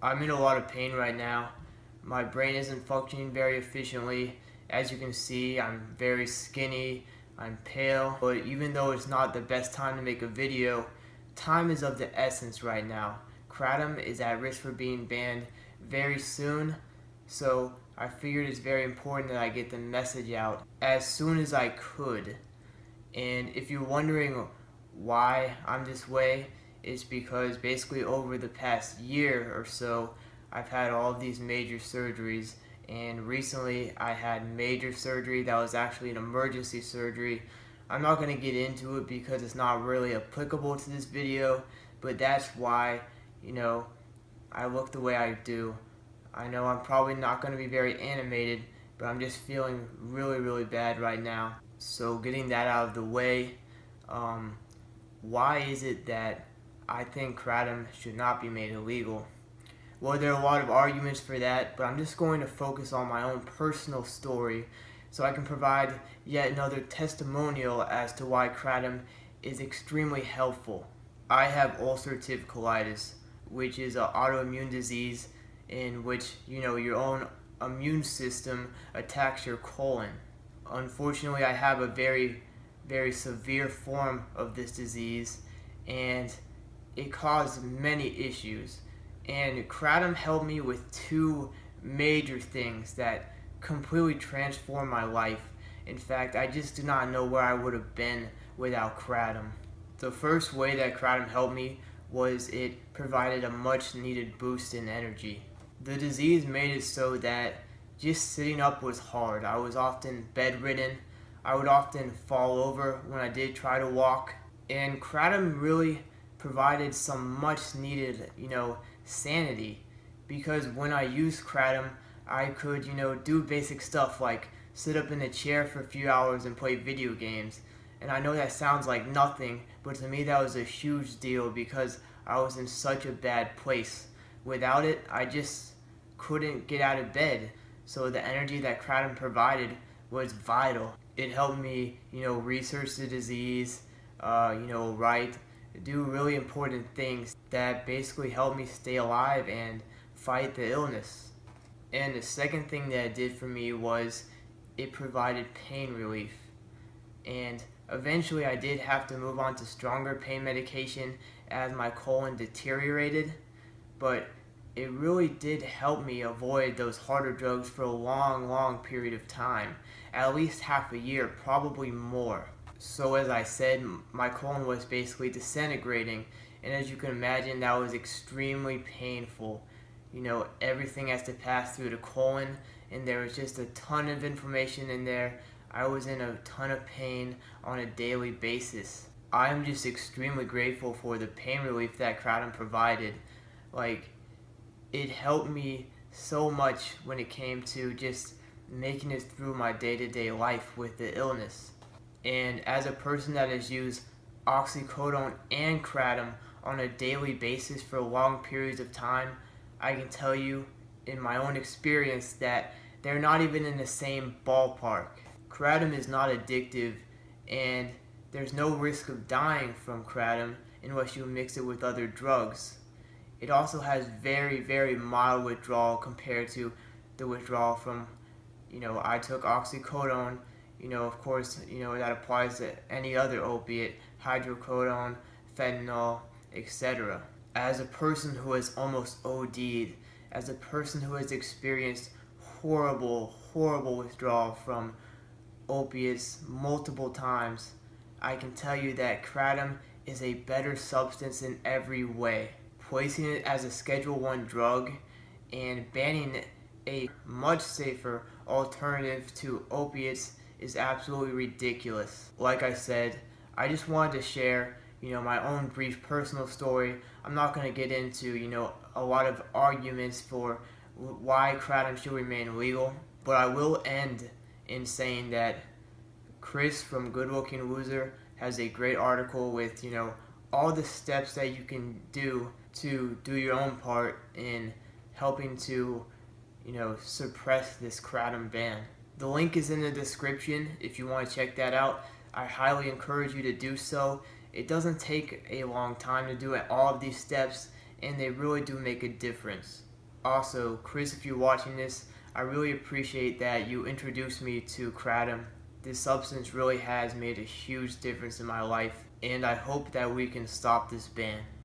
I'm in a lot of pain right now. My brain isn't functioning very efficiently. As you can see, I'm very skinny, I'm pale, but even though it's not the best time to make a video, time is of the essence right now. Kratom is at risk for being banned very soon, so I figured it's very important that I get the message out as soon as I could. And if you're wondering why I'm this way, it's because basically over the past year or so, I've had all of these major surgeries. And recently I had major surgery that was actually an emergency surgery. I'm not going to get into it because it's not really applicable to this video, but that's why, I look the way I do. I know I'm probably not going to be very animated, but I'm just feeling really, really bad right now. So getting that out of the way, why is it that I think kratom should not be made illegal? Well, there are a lot of arguments for that, but I'm just going to focus on my own personal story so I can provide yet another testimonial as to why kratom is extremely helpful. I have ulcerative colitis, which is an autoimmune disease in which, your own immune system attacks your colon. Unfortunately, I have a very, very severe form of this disease, and it caused many issues. And kratom helped me with two major things that completely transformed my life. In fact, I just do not know where I would have been without kratom. The first way that kratom helped me was it provided a much needed boost in energy. The disease made it so that just sitting up was hard. I was often bedridden. I would often fall over when I did try to walk. And kratom really provided some much needed, sanity. Because when I used kratom, I could, do basic stuff like sit up in a chair for a few hours and play video games. And I know that sounds like nothing, but to me that was a huge deal because I was in such a bad place. Without it, I just couldn't get out of bed. So the energy that kratom provided was vital. It helped me, research the disease, write, do really important things that basically helped me stay alive and fight the illness. And the second thing that it did for me was it provided pain relief. And eventually I did have to move on to stronger pain medication as my colon deteriorated, but it really did help me avoid those harder drugs for a long, long period of time, at least half a year, probably more. So as I said, my colon was basically disintegrating, and as you can imagine, that was extremely painful. Everything has to pass through the colon, and there was just a ton of information in there. I was in a ton of pain on a daily basis. I'm just extremely grateful for the pain relief that kratom provided. It helped me so much when it came to just making it through my day-to-day life with the illness. And as a person that has used oxycodone and kratom on a daily basis for long periods of time, I can tell you in my own experience that they're not even in the same ballpark. Kratom is not addictive, and there's no risk of dying from kratom unless you mix it with other drugs. It also has very, very mild withdrawal compared to the withdrawal from, I took oxycodone, of course, that applies to any other opiate, hydrocodone, fentanyl, etc. As a person who has almost OD'd, as a person who has experienced horrible, horrible withdrawal from opiates multiple times, I can tell you that kratom is a better substance in every way. Placing it as a Schedule I drug and banning a much safer alternative to opiates is absolutely ridiculous. Like I said, I just wanted to share, my own brief personal story. I'm not going to get into, a lot of arguments for why kratom should remain legal, but I will end in saying that Chris from Good Looking Loser has a great article with, all the steps that you can do to do your own part in helping to, suppress this kratom ban. The link is in the description if you want to check that out. I highly encourage you to do so. It doesn't take a long time to do all of these steps, and they really do make a difference. Also, Chris, if you're watching this, I really appreciate that you introduced me to Kratom. This substance really has made a huge difference in my life, and I hope that we can stop this ban.